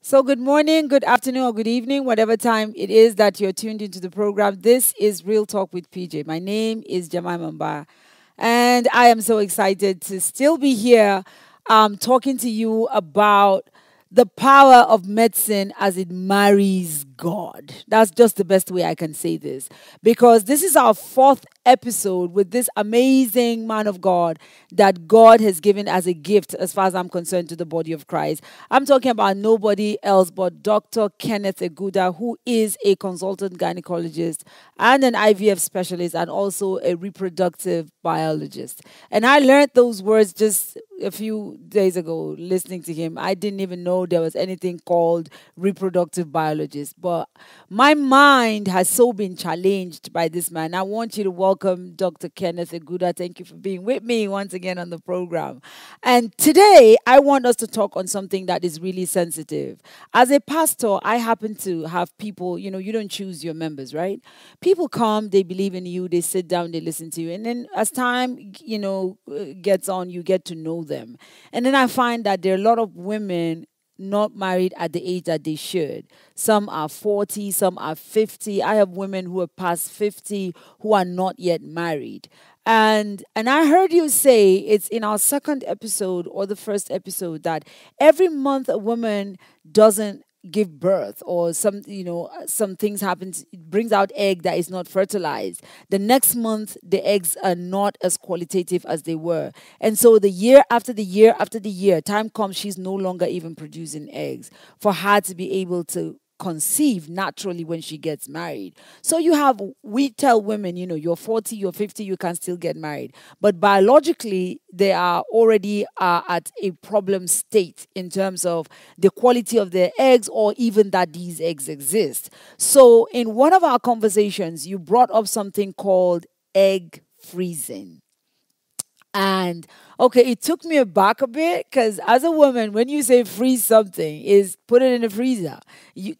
So, good morning, good afternoon, or good evening, whatever time it is that you're tuned into the program. This is Real Talk with PJ. My name is Jemima Mba, and I am so excited to still be here talking to you about the power of medicine as it marries God. That's just the best way I can say this because this is our fourth episode with this amazing man of God that God has given as a gift, as far as I'm concerned, to the body of Christ. I'm talking about nobody else but Dr. Kenneth Egwuda, who is a consultant gynecologist and an IVF specialist and also a reproductive biologist. And I learned those words just a few days ago listening to him. I didn't even know there was anything called reproductive biologist, but my mind has so been challenged by this man. I want you to welcome Dr. Kenneth Egwuda. Thank you for being with me once again on the program. And today I want us to talk on something that is really sensitive. As a pastor, I happen to have people, you don't choose your members, right? People come, they believe in you, they sit down, they listen to you. And then as time, gets on, you get to know them. And then I find that there are a lot of women not married at the age that they should. Some are 40, some are 50. I have women who are past 50 who are not yet married. And I heard you say it's in our second episode or the first episode that every month a woman doesn't give birth or some things happen, it brings out egg that is not fertilized. The next month the eggs are not as qualitative as they were, and so the year after the year after the year, time comes, she's no longer even producing eggs for her to be able to conceive naturally when she gets married. So we tell women, you're 40, you're 50, you can still get married. But biologically, they are already at a problem state in terms of the quality of their eggs or even that these eggs exist. So in one of our conversations, you brought up something called egg freezing. And okay, it took me aback a bit because as a woman, when you say freeze something, is put it in the freezer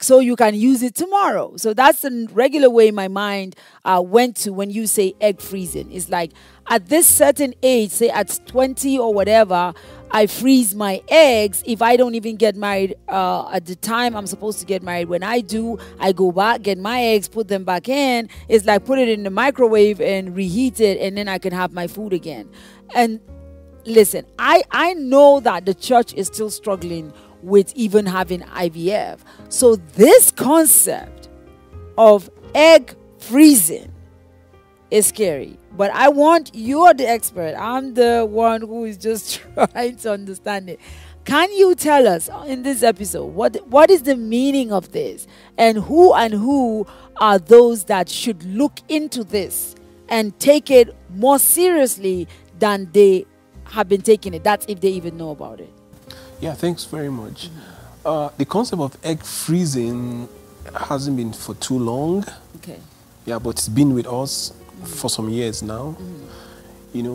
so you can use it tomorrow. So that's the regular way my mind went to when you say egg freezing. It's like at this certain age, say at 20 or whatever, I freeze my eggs. If I don't even get married at the time I'm supposed to get married, when I do, I go back, get my eggs, put them back in. It's like put it in the microwave and reheat it, and then I can have my food again. And listen, I know that the church is still struggling with even having IVF. So this concept of egg freezing is scary. But you're the expert. I'm the one who is just trying to understand it. Can you tell us in this episode what is the meaning of this, and who are those that should look into this and take it more seriously than they have been taking it? That's if they even know about it. Yeah, thanks very much. The concept of egg freezing hasn't been for too long. Okay. Yeah, but it's been with us for some years now. It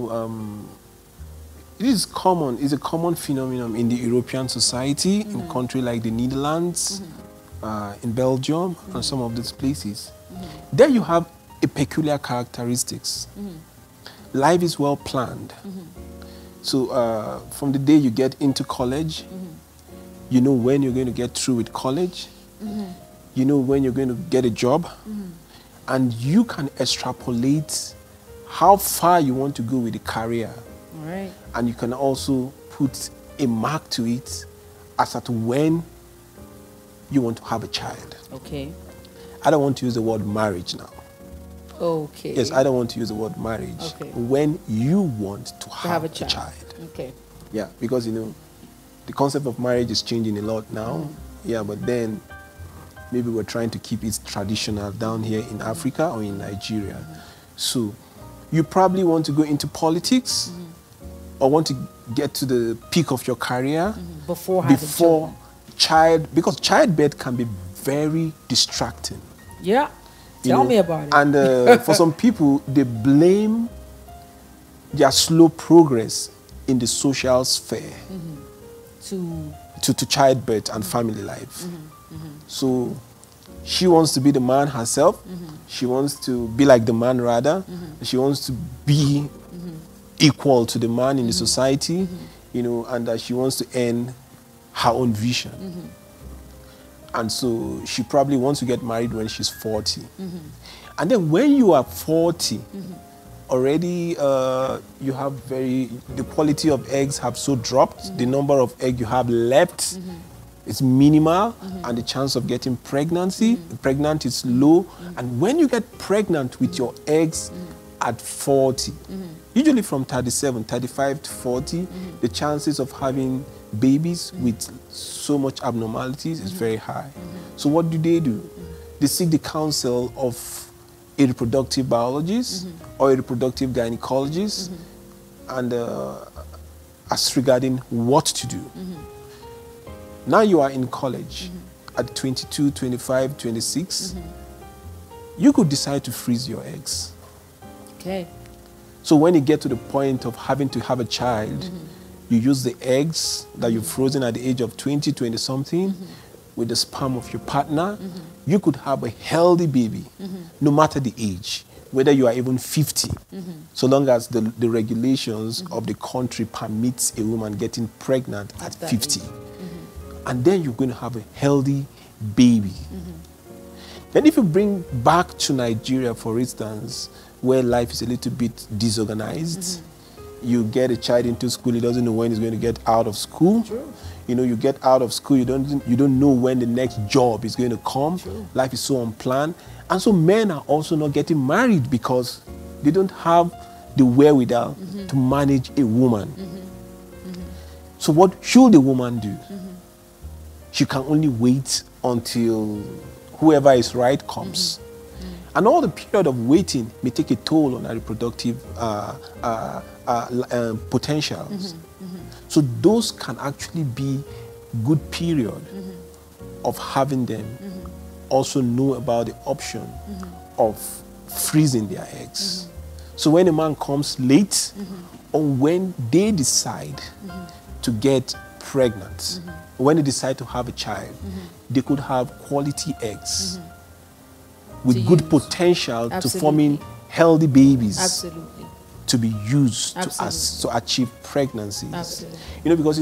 is common. It's a common phenomenon in the European society, in countries like the Netherlands, in Belgium, and some of these places. There you have a peculiar characteristics. Life is well planned. So from the day you get into college, you know when you're going to get through with college, you know when you're going to get a job, and you can extrapolate how far you want to go with the career. All right. And you can also put a mark to it as at when you want to have a child. Okay. I don't want to use the word marriage now. Okay. Yes, I don't want to use the word marriage. Okay. When you want to have a child. Okay. Yeah, because the concept of marriage is changing a lot now. Yeah, but then maybe we're trying to keep it traditional down here in Africa or in Nigeria. So you probably want to go into politics or want to get to the peak of your career before because childbirth can be very distracting. Yeah. Tell me about it. And for some people, they blame their slow progress in the social sphere to childbirth and family life. So she wants to be the man herself. She wants to be like the man rather. She wants to be equal to the man in the society, and that she wants to earn her own vision. And so she probably wants to get married when she's 40. And then when you are 40, already you have the quality of eggs have so dropped, the number of eggs you have left is minimal, and the chance of getting pregnant is low. And when you get pregnant with your eggs at 40, usually from 37, 35 to 40, the chances of having babies with so much abnormalities is very high. So what do? They seek the counsel of a reproductive biologist or a reproductive gynecologist, and as regarding what to do. Now you are in college at 22, 25, 26. You could decide to freeze your eggs. Okay. So when you get to the point of having to have a child, you use the eggs that you've frozen at the age of 20, 20 something, with the sperm of your partner. You could have a healthy baby, no matter the age, whether you are even 50, so long as the regulations of the country permits a woman getting pregnant at 50. And then you're going to have a healthy baby. Then if you bring back to Nigeria, for instance, where life is a little bit disorganized, you get a child into school, he doesn't know when he's going to get out of school. True. You know, you get out of school, you don't know when the next job is going to come. True. Life is so unplanned. And so men are also not getting married because they don't have the wherewithal to manage a woman. So what should a woman do? She can only wait until whoever is right comes. And all the period of waiting may take a toll on her reproductive potentials. So those can actually be good period of having them also know about the option of freezing their eggs. So when a man comes late, or when they decide to get pregnant, when they decide to have a child, they could have quality eggs with good potential to forming healthy babies to be used to achieve pregnancies. You know, because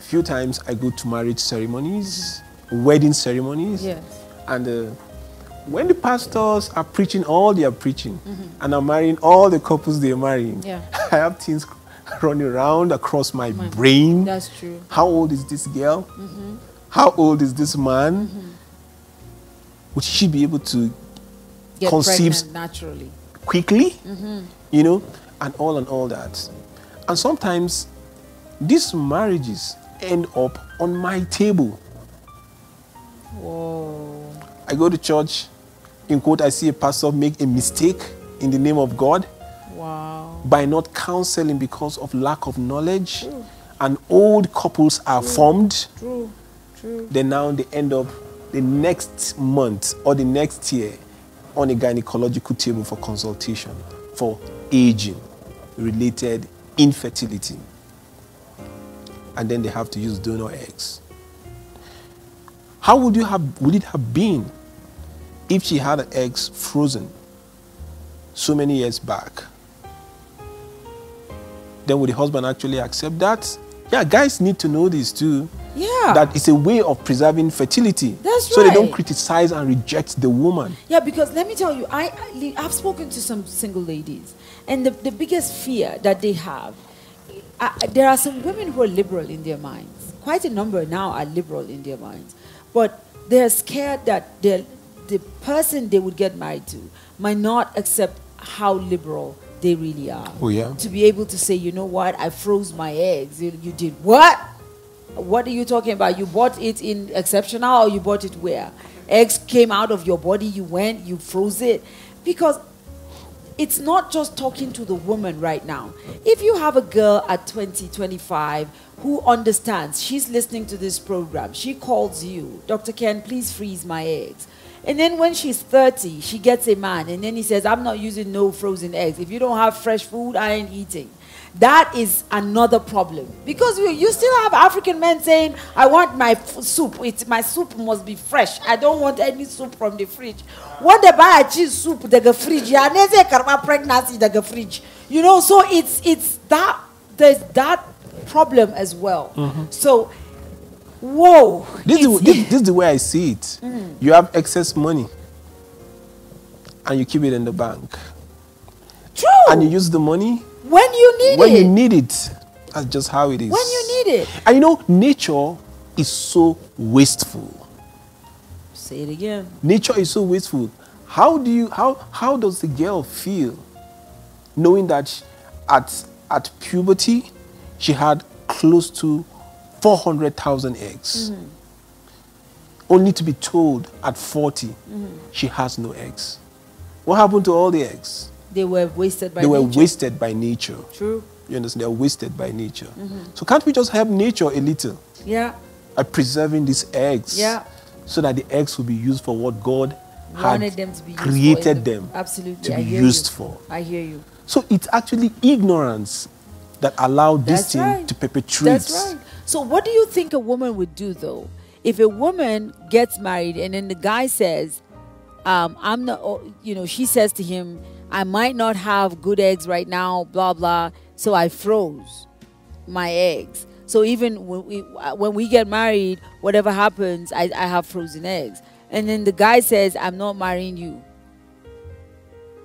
few times I go to marriage ceremonies, wedding ceremonies, and when the pastors are preaching all they are preaching and are marrying all the couples they are marrying, I have things running around across my brain. That's true. How old is this girl? How old is this man? Would she be able to get conceive pregnant naturally, quickly? You know, and all that. And sometimes these marriages end up on my table. Whoa. I go to church, in quote, I see a pastor make a mistake in the name of God. Wow. By not counseling because of lack of knowledge. True. And old couples are formed. True. Then now they end up the next month or the next year on a gynecological table for consultation for aging-related infertility. And then they have to use donor eggs. How would it have been if she had her eggs frozen so many years back? Then would the husband actually accept that? Yeah, guys need to know this too. Yeah. That it's a way of preserving fertility. That's right. So they don't criticize and reject the woman. Yeah, because let me tell you, I've spoken to some single ladies, and the biggest fear that they have, there are some women who are liberal in their minds. Quite a number now are liberal in their minds. But they're scared that the person they would get married to might not accept how liberal they really are. Oh, yeah. To be able to say, you know what, I froze my eggs. You did what? What are you talking about? You bought it in Exceptional, or you bought it where? Eggs came out of your body, you went, you froze it. Because it's not just talking to the woman right now. If you have a girl at 20, 25 who understands, she's listening to this program, she calls you, Dr. Ken, please freeze my eggs. And then when she's 30, she gets a man, and then he says, I'm not using no frozen eggs. If you don't have fresh food, I ain't eating. That is another problem. Because you still have African men saying, I want my soup. My soup must be fresh. I don't want any soup from the fridge. When they buy a cheese soup, they go fridge. Yeah, they say pregnancy, they go fridge. You know, so it's that, there's that problem as well. So Whoa. This is the way I see it. You have excess money and you keep it in the bank. True. And you use the money when you need when it. you need it. That's just how it is. When you need it. And you know, nature is so wasteful. Say it again. Nature is so wasteful. How does the girl feel knowing that at puberty she had close to 400,000 eggs, only to be told at 40 she has no eggs? What happened to all the eggs? They were wasted by They nature. were wasted by nature. True. You understand? They are wasted by nature. So can't we just help nature a little? Yeah. By preserving these eggs. Yeah. So that the eggs will be used for what God Wanted had them to be used created for them absolutely. to I be hear used you. for. I hear you. So it's actually ignorance that allowed this That's thing right. to perpetrate. That's right. So what do you think a woman would do though? If a woman gets married and then the guy says, I'm not, she says to him, I might not have good eggs right now, blah, blah. So I froze my eggs. So even when we get married, whatever happens, I have frozen eggs. And then the guy says, I'm not marrying you.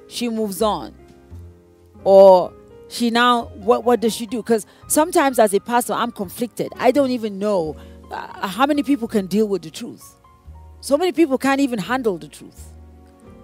She moves on. Or she now, what does she do? Because sometimes as a pastor, I'm conflicted. I don't even know how many people can deal with the truth. So many people can't even handle the truth.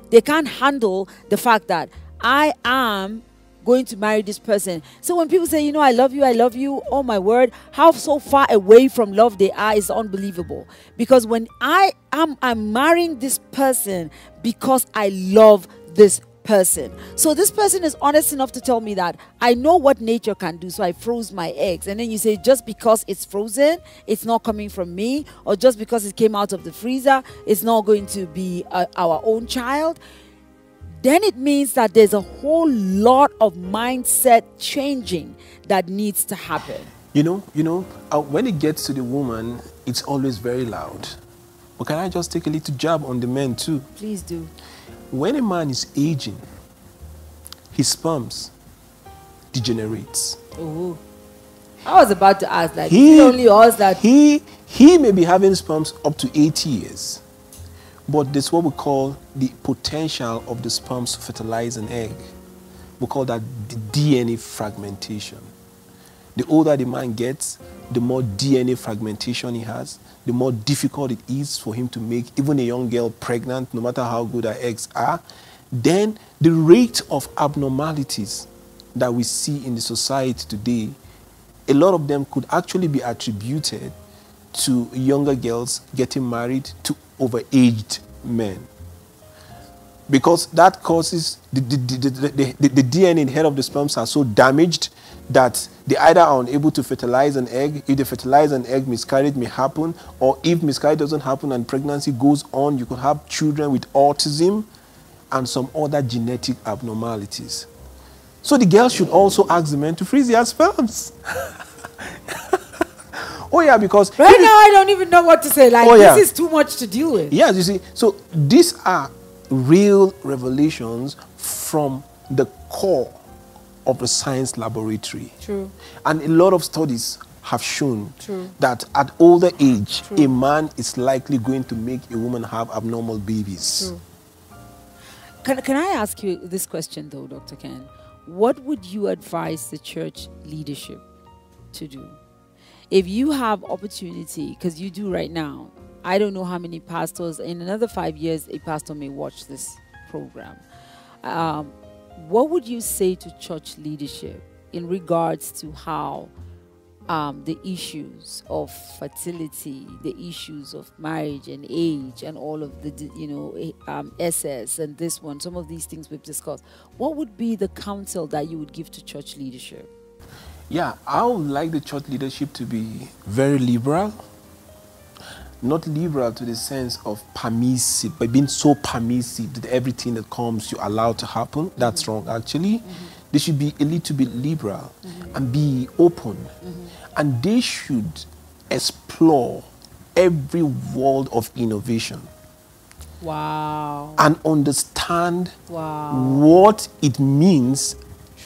They can't handle the fact that I am going to marry this person. So when people say, I love you, oh my word, how so far away from love they are is unbelievable. Because when I'm marrying this person because I love this person. So this person is honest enough to tell me that I know what nature can do, so I froze my eggs. And then you say, just because it's frozen, it's not coming from me, or just because it came out of the freezer, it's not going to be our own child. Then it means that there's a whole lot of mindset changing that needs to happen. When it gets to the woman, it's always very loud. But can I just take a little jab on the men too? Please do. When a man is aging, his sperms degenerates. Oh, I was about to ask, like, is it only us that he may be having sperms up to 80 years, but there's what we call the potential of the sperms to fertilize an egg. We call that the DNA fragmentation. The older the man gets, the more DNA fragmentation he has, the more difficult it is for him to make even a young girl pregnant, no matter how good her eggs are. Then the rate of abnormalities that we see in the society today, a lot of them could actually be attributed to younger girls getting married to overaged men. Because that causes the DNA in the head of the sperms are so damaged that they either are unable to fertilize an egg. If they fertilize an egg, miscarriage may happen. Or if miscarriage doesn't happen and pregnancy goes on, you could have children with autism and some other genetic abnormalities. So the girl should also ask the men to freeze their sperms. Oh yeah, because right now I don't even know what to say. Like, this is too much to deal with. Yes, you see. So these are real revelations from the core of the science laboratory. True. And a lot of studies have shown that at older age, a man is likely going to make a woman have abnormal babies. True. Can I ask you this question though, Dr. Ken? What would you advise the church leadership to do? If you have opportunity, because you do right now, I don't know how many pastors, in another 5 years, a pastor may watch this program. What would you say to church leadership in regards to how the issues of fertility, the issues of marriage and age and all of the, SS and this one, some of these things we've discussed, what would be the counsel that you would give to church leadership? Yeah, I would like the church leadership to be very liberal. Not liberal to the sense of permissive, but being so permissive that everything that comes you allow to happen. That's wrong, actually. They should be a little bit liberal and be open. And they should explore every world of innovation. Wow. And understand what it means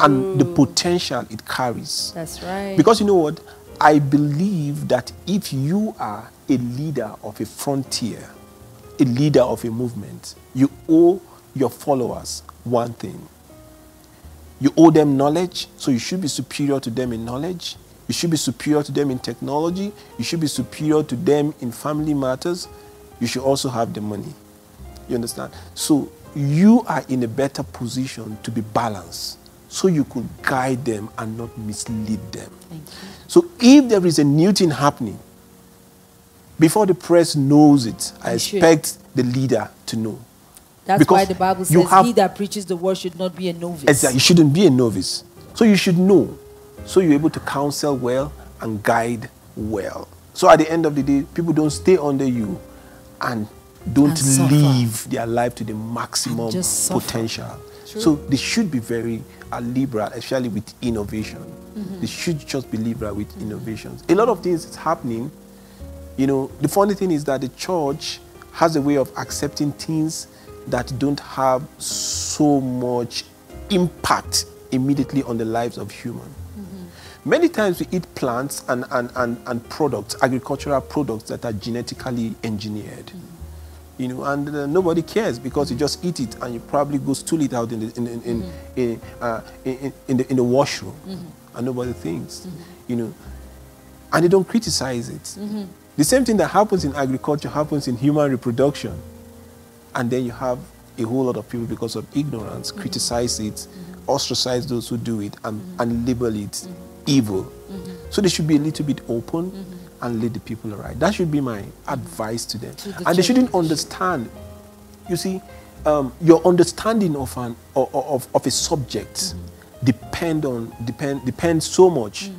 and the potential it carries. That's right. Because you know what? I believe that if you are a leader of a frontier, a leader of a movement, you owe your followers one thing. You owe them knowledge, so you should be superior to them in knowledge. You should be superior to them in technology. You should be superior to them in family matters. You should also have the money. You understand? So you are in a better position to be balanced, so you could guide them and not mislead them. Thank you. So if there is a new thing happening, before the press knows it, I expect the leader to know. That's Because why the Bible you says have- he that preaches the word should not be a novice. Exactly. You shouldn't be a novice. So you should know. So you're able to counsel well and guide well. So at the end of the day, people don't stay under you and don't And suffer. live their life to the maximum And just suffer. potential. True. So they should be very liberal, especially with innovation. They should just be liberal with innovations. A lot of things is happening. You know, the funny thing is that the church has a way of accepting things that don't have so much impact immediately on the lives of humans. Many times we eat plants and products, agricultural products that are genetically engineered. You know, and nobody cares because you just eat it and you probably go stool it out in the washroom, and nobody thinks. You know, and they don't criticize it. The same thing that happens in agriculture happens in human reproduction, and then you have a whole lot of people, because of ignorance, criticize it, ostracize those who do it, and label it evil. So they should be a little bit open and lead the people right. That should be my advice to them. And they shouldn't understand. You see, your understanding of a subject depends so much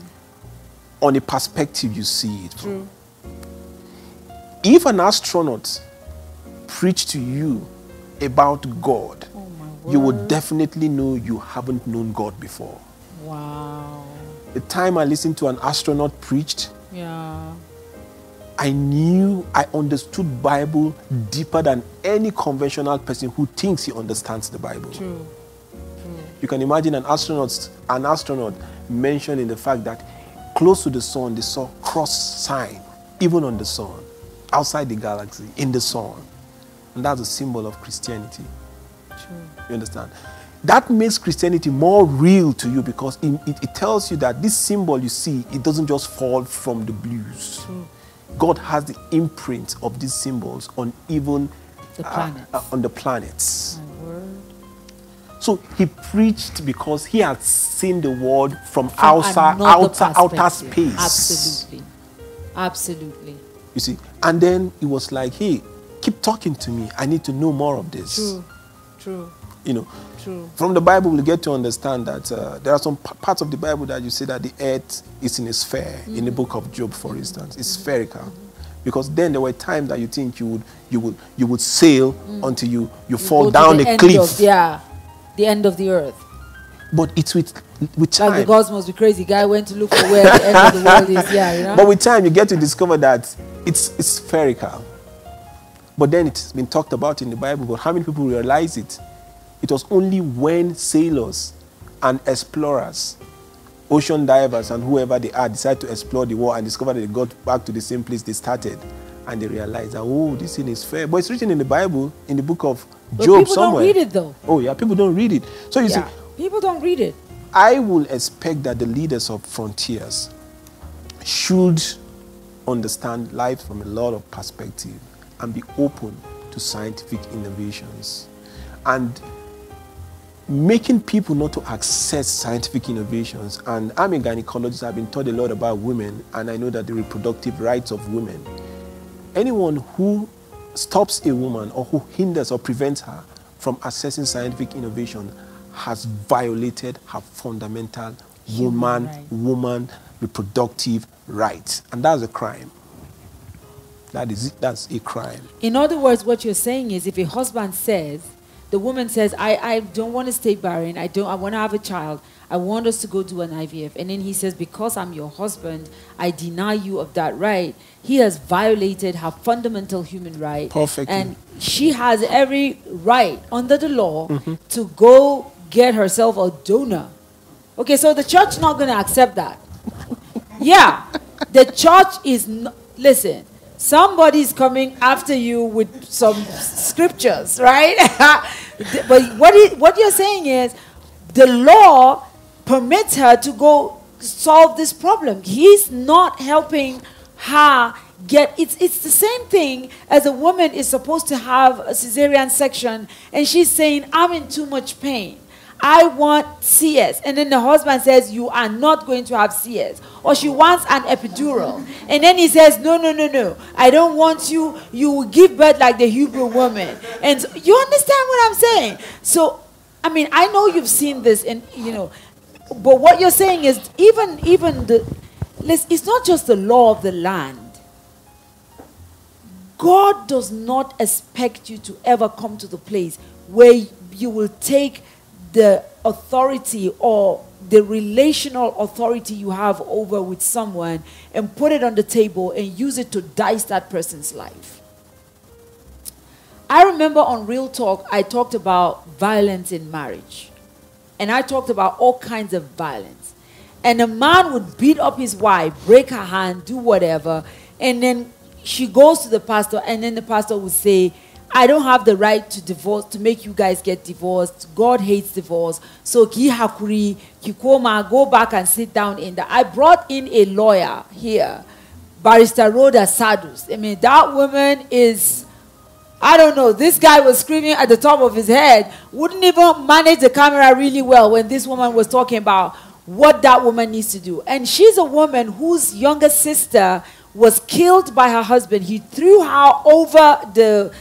on the perspective you see it from. If an astronaut preached to you about God, you would definitely know you haven't known God before. Wow. The time I listened to an astronaut preached, Yeah. I understood Bible deeper than any conventional person who thinks he understands the Bible. True. You can imagine an astronaut mentioning the fact that close to the sun they saw cross sign, even on the sun, outside the galaxy, in the sun. And that's a symbol of Christianity. True. You understand? That makes Christianity more real to you, because it tells you that this symbol you see, it doesn't just fall from the blues. True. God has the imprint of these symbols on even The planets. on the planets. My word. So he preached because he had seen the world from Another outer perspective. space. Absolutely. Absolutely. You see, and then he was like, "Hey, keep talking to me. I need to know more of this." True. True. You know, True. from the Bible, we get to understand that there are some parts of the Bible that you say that the earth is in a sphere. In the book of Job, for instance, it's spherical, because then there were times that you think you would sail until you fall Go to down the a end cliff. of- the end of the earth. But it's with time. Like the gods must be crazy. Guy went to look for where the end of the world is. Yeah, you know. But with time, you get to discover that it's spherical. But then it's been talked about in the Bible. But how many people realize it? It was only when sailors and explorers, ocean divers and whoever they are, decide to explore the world and discover that they got back to the same place they started, and they realize that, oh, this thing is fair. But it's written in the Bible, in the book of But Job people somewhere. don't read it though. Oh yeah, people don't read it. So you see, People don't read it. I will expect that the leaders of frontiers should understand life from a lot of perspective and be open to scientific innovations, and making people not to access scientific innovations. And I'm a gynecologist. I've been taught a lot about women, and I know that the reproductive rights of women, anyone who stops a woman or who hinders or prevents her from accessing scientific innovation has violated her fundamental woman reproductive rights, and that's a crime. That's a crime. In other words, what you're saying is, if a husband says, the woman says, I don't want to stay barren, I want to have a child, I want us to go do an IVF, and then he says, because I'm your husband, I deny you of that right, he has violated her fundamental human right. Perfectly. And she has every right under the law to go get herself a donor. Okay, so the church not going to accept that. Yeah. The church is not, listen, somebody's coming after you with some scriptures, right? But what you're saying is the law permits her to go solve this problem. He's not helping her get, it's the same thing as a woman is supposed to have a cesarean section and she's saying, I'm in too much pain, I want CS. And then the husband says, you are not going to have CS. Or she wants an epidural. And then he says, no, no, no, no. I don't want you. You will give birth like the Hebrew woman. And so, you understand what I'm saying? So, I mean, I know you've seen this, and you know, but what you're saying is even it's not just the law of the land. God does not expect you to ever come to the place where you will take the authority or the relational authority you have over with someone and put it on the table and use it to dice that person's life. I remember on Real Talk, I talked about violence in marriage. And I talked about all kinds of violence. And a man would beat up his wife, break her hand, do whatever, and then she goes to the pastor, and then the pastor would say, I don't have the right to divorce, to make you guys get divorced. God hates divorce. So ki hakuri, ki koma, go back and sit down in the. I brought in a lawyer here, Barrister Rhoda Sadus. I mean, that woman is, I don't know, this guy was screaming at the top of his head, wouldn't even manage the camera really well when this woman was talking about what that woman needs to do. And she's a woman whose younger sister was killed by her husband. He threw her over the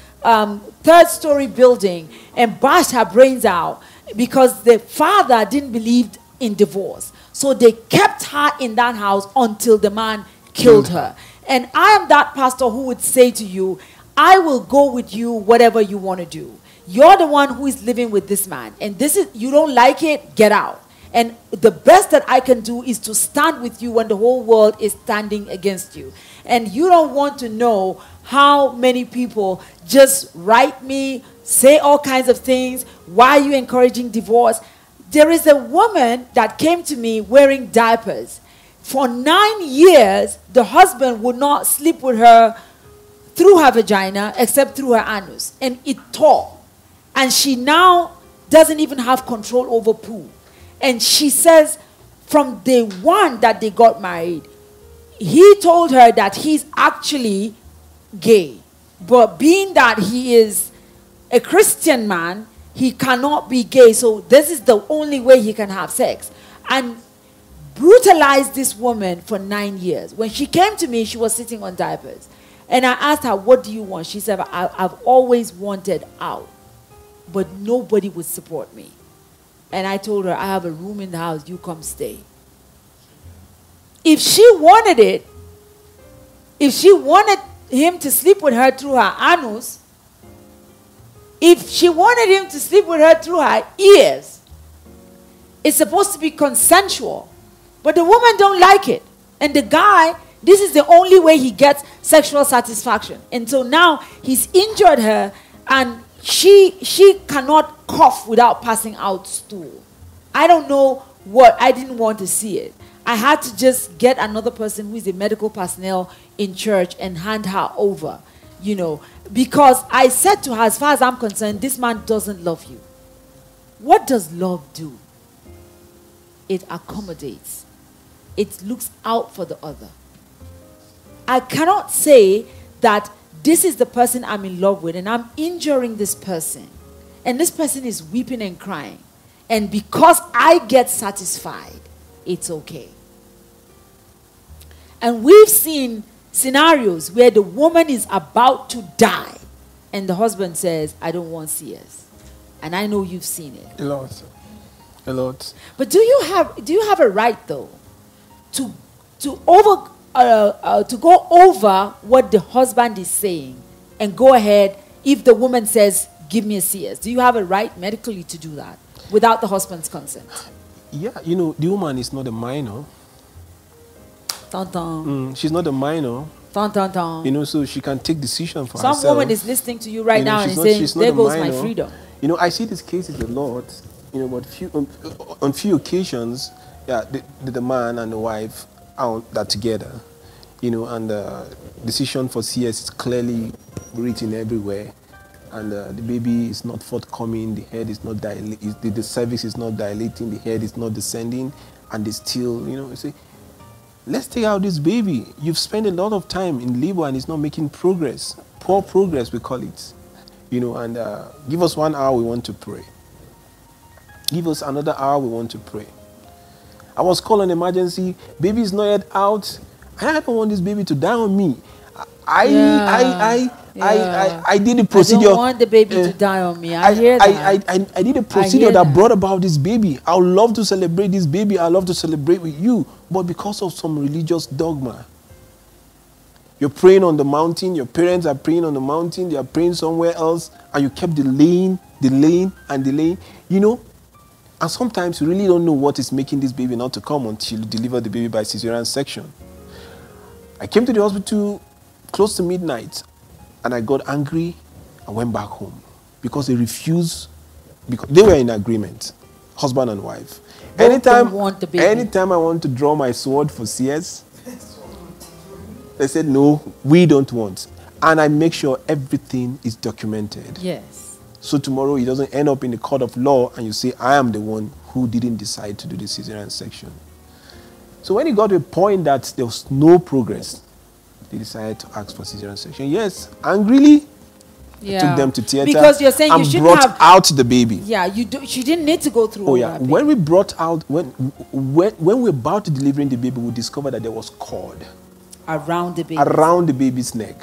third-story building and bashed her brains out because the father didn't believe in divorce. So they kept her in that house until the man killed her. And I am that pastor who would say to you, I will go with you whatever you want to do. You're the one who is living with this man. And this is, you don't like it, get out. And the best that I can do is to stand with you when the whole world is standing against you. And you don't want to know how many people just write me, say all kinds of things. Why are you encouraging divorce? There is a woman that came to me wearing diapers. For 9 years, the husband would not sleep with her through her vagina except through her anus. And it tore. And she now doesn't even have control over poo. And she says from day one that they got married, he told her that he's actually gay. But being that he is a Christian man, he cannot be gay. So this is the only way he can have sex. And brutalized this woman for 9 years. When she came to me, she was sitting on diapers. And I asked her, what do you want? She said, I've always wanted out. But nobody would support me. And I told her, I have a room in the house, you come stay. If she wanted it, if she wanted him to sleep with her through her anus, if she wanted him to sleep with her through her ears, it's supposed to be consensual. But the woman don't like it. And the guy, this is the only way he gets sexual satisfaction. And so now he's injured her, and she cannot cough without passing out stool. I don't know what, I didn't want to see it. I had to just get another person who is a medical personnel in church and hand her over, you know, because I said to her, as far as I'm concerned, this man doesn't love you. What does love do? It accommodates. It looks out for the other. I cannot say that this is the person I'm in love with and I'm injuring this person. And this person is weeping and crying. And because I get satisfied, it's okay. And we've seen scenarios where the woman is about to die and the husband says, I don't want CS. And I know you've seen it. A lot. A lot. But do you have a right, though, to go over what the husband is saying and go ahead if the woman says, give me a CS? Do you have a right medically to do that without the husband's consent? Yeah, you know, the woman is not a minor. She's not a minor. You know, so she can take decision for herself. Some woman is listening to you right now and saying, there goes my freedom. You know, I see these cases a lot, you know, but on few occasions, yeah, the man and the wife are together. you know, and decision for CS is clearly written everywhere, and the baby is not forthcoming, the head is not the cervix is not dilating, the head is not descending, and they still, you know, you say, let's take out this baby. You've spent a lot of time in labor and it's not making progress. Poor progress, we call it. You know, and give us 1 hour, we want to pray. Give us another hour, we want to pray. I was called on emergency, baby is not yet out. I don't want this baby to die on me. I did a procedure. I don't want the baby to die on me. I hear that. I did a procedure that brought about this baby. I would love to celebrate this baby. I love to celebrate with you. But because of some religious dogma, you're praying on the mountain, your parents are praying on the mountain, they are praying somewhere else, and you kept delaying, you know. And sometimes you really don't know what is making this baby not to come until you deliver the baby by cesarean section. I came to the hospital close to midnight, and I got angry and went back home because they refused, because they were in agreement, husband and wife. Anytime I want to draw my sword for CS, they said, no, we don't want. And I make sure everything is documented. Yes. So tomorrow it doesn't end up in the court of law and you say, I am the one who didn't decide to do the cesarean section. So when it got to a point that there was no progress, they decided to ask for cesarean section. Yes, angrily, I took them to theater, because you're saying and you brought out the baby. Yeah, she didn't need to go through all that. When we brought out, when we were about to delivering the baby, we discovered that there was cord around the baby. Around the baby's neck.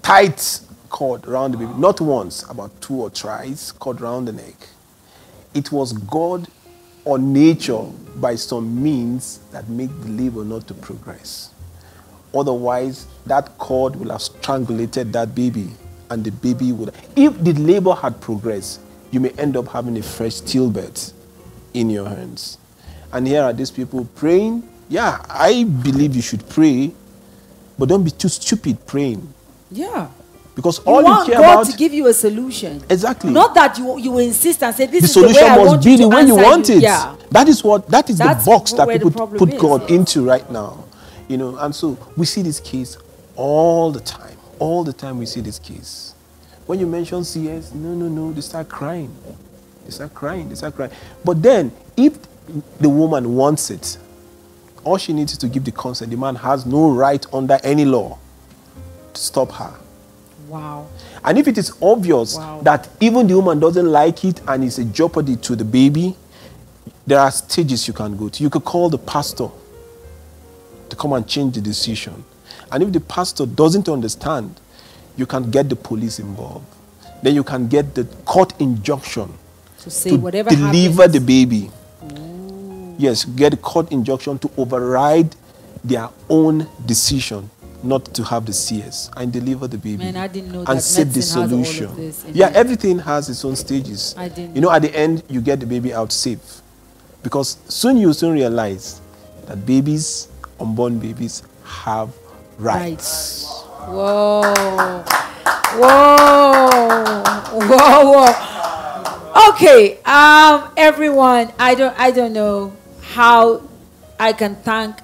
Tight cord around the baby. Not once, about 2 or thrice, cord around the neck. It was God or nature by some means that made the labor not to progress. Otherwise, that cord will have strangulated that baby, and the baby would. If the labor had progressed, you may end up having a fresh stillbirth in your hands. And here are these people praying. Yeah, I believe you should pray, but don't be too stupid praying. Yeah. Because all you care God about to give you a solution. Exactly. Not that you insist and say this the is the way solution I must want be you the to way you answer want it. Yeah. That is the box that people put God is. into right now. You know, and so we see this case all the time. All the time we see this case. When you mention CS, no, they start crying. They start crying. But then, if the woman wants it, all she needs is to give the consent. The man has no right under any law to stop her. Wow. And if it is obvious that even the woman doesn't like it and it's a jeopardy to the baby, there are stages you can go to. You could call the pastor to come and change the decision. And if the pastor doesn't understand, you can get the police involved. Then you can get the court injunction to say whatever deliver happens. the baby. Yes, get a court injunction to override their own decision not to have the CS and deliver the baby. Man, I didn't know and that set the solution. Has all of this Everything has its own stages. I didn't. You know, at the end, you get the baby out safe, because you'll soon realize that babies, unborn babies, have rights. Whoa. Okay, everyone, I don't know how I can thank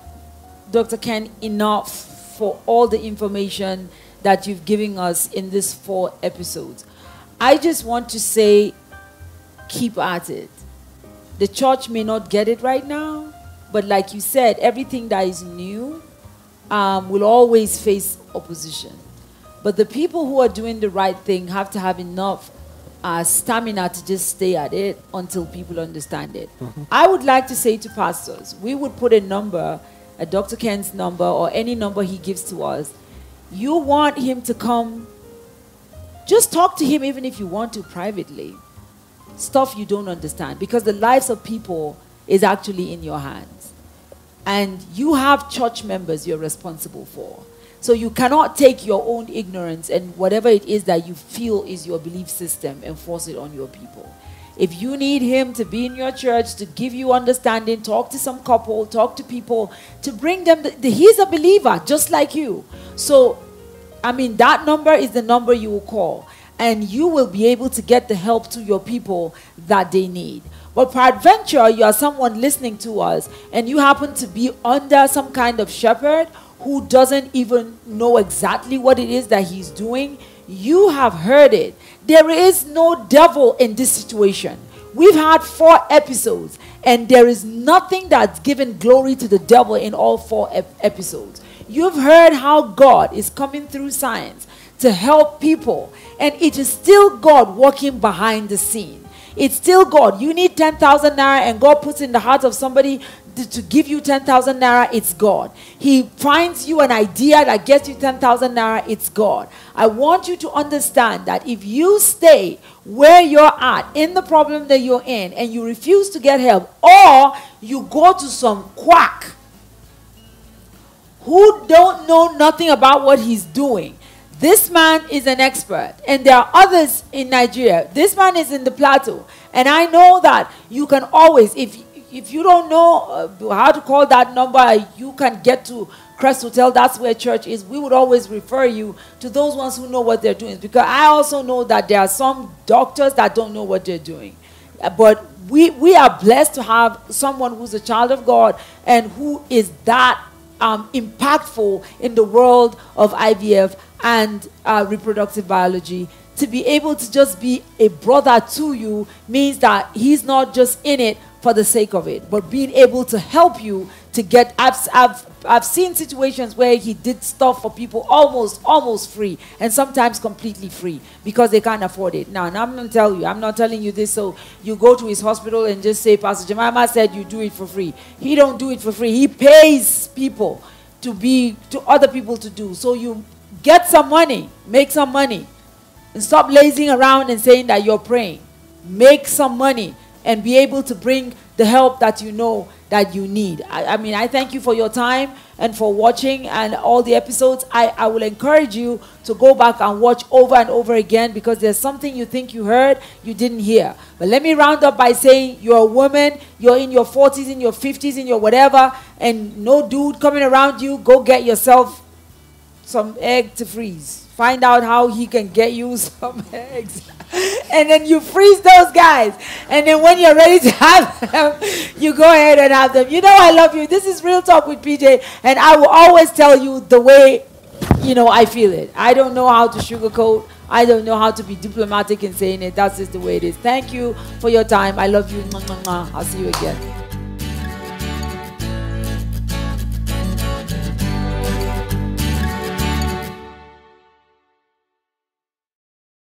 Dr. Ken enough for all the information that you've given us in these 4 episodes. I just want to say, keep at it. The church may not get it right now, but like you said, everything that is new will always face opposition. But the people who are doing the right thing have to have enough stamina to just stay at it until people understand it. I would like to say to pastors, we would put a number, a Dr. Ken's number or any number he gives to us. You want him to come, just talk to him even if you want to privately. Stuff you don't understand, because the lives of people is actually in your hands. And you have church members you're responsible for. So you cannot take your own ignorance and whatever it is that you feel is your belief system and force it on your people. If you need him to be in your church, to give you understanding, talk to some couple, talk to people, to bring them, he's a believer just like you. So, I mean, that number is the number you will call. And you will be able to get the help to your people that they need. But peradventure, you are someone listening to us, and you happen to be under some kind of shepherd who doesn't even know exactly what it is that he's doing, you have heard it. There is no devil in this situation. We've had 4 episodes, and there is nothing that's given glory to the devil in all 4 episodes. You've heard how God is coming through science to help people, and it is still God working behind the scene. It's still God. You need 10,000 naira, and God puts in the heart of somebody to give you 10,000 naira. It's God. He finds you an idea that gets you 10,000 naira. It's God. I want you to understand that if you stay where you're at in the problem that you're in, and you refuse to get help, or you go to some quack who don't know nothing about what he's doing. This man is an expert, and there are others in Nigeria. This man is in the plateau, and I know that you can always, if you don't know how to call that number, you can get to Crest Hotel. That's where church is. We would always refer you to those ones who know what they're doing, because I also know that there are some doctors that don't know what they're doing. But we are blessed to have someone who's a child of God and who is that impactful in the world of IVF and reproductive biology. To be able to just be a brother to you means that he's not just in it for the sake of it, but being able to help you to get. I've seen situations where he did stuff for people almost free, and sometimes completely free, because they can't afford it. Now, and I'm going to tell you, I'm not telling you this so you go to his hospital and just say, Pastor Jemima said you do it for free. He don't do it for free. He pays people to other people to do. So you get some money, make some money, and stop lazing around and saying that you're praying. Make some money and be able to bring the help that you know that you need. I mean, I thank you for your time and for watching and all the episodes. I will encourage you to go back and watch over and over again, because there's something you think you heard, you didn't hear. But let me round up by saying, you're a woman, you're in your 40s, in your 50s, in your whatever, and no dude coming around you. Go get yourself some egg to freeze. Find out how he can get you some eggs. And then you freeze those guys. And then when you're ready to have them, you go ahead and have them. You know I love you. This is Real Talk with PJ. And I will always tell you the way, I feel it. I don't know how to sugarcoat. I don't know how to be diplomatic in saying it. That's just the way it is. Thank you for your time. I love you. I'll see you again.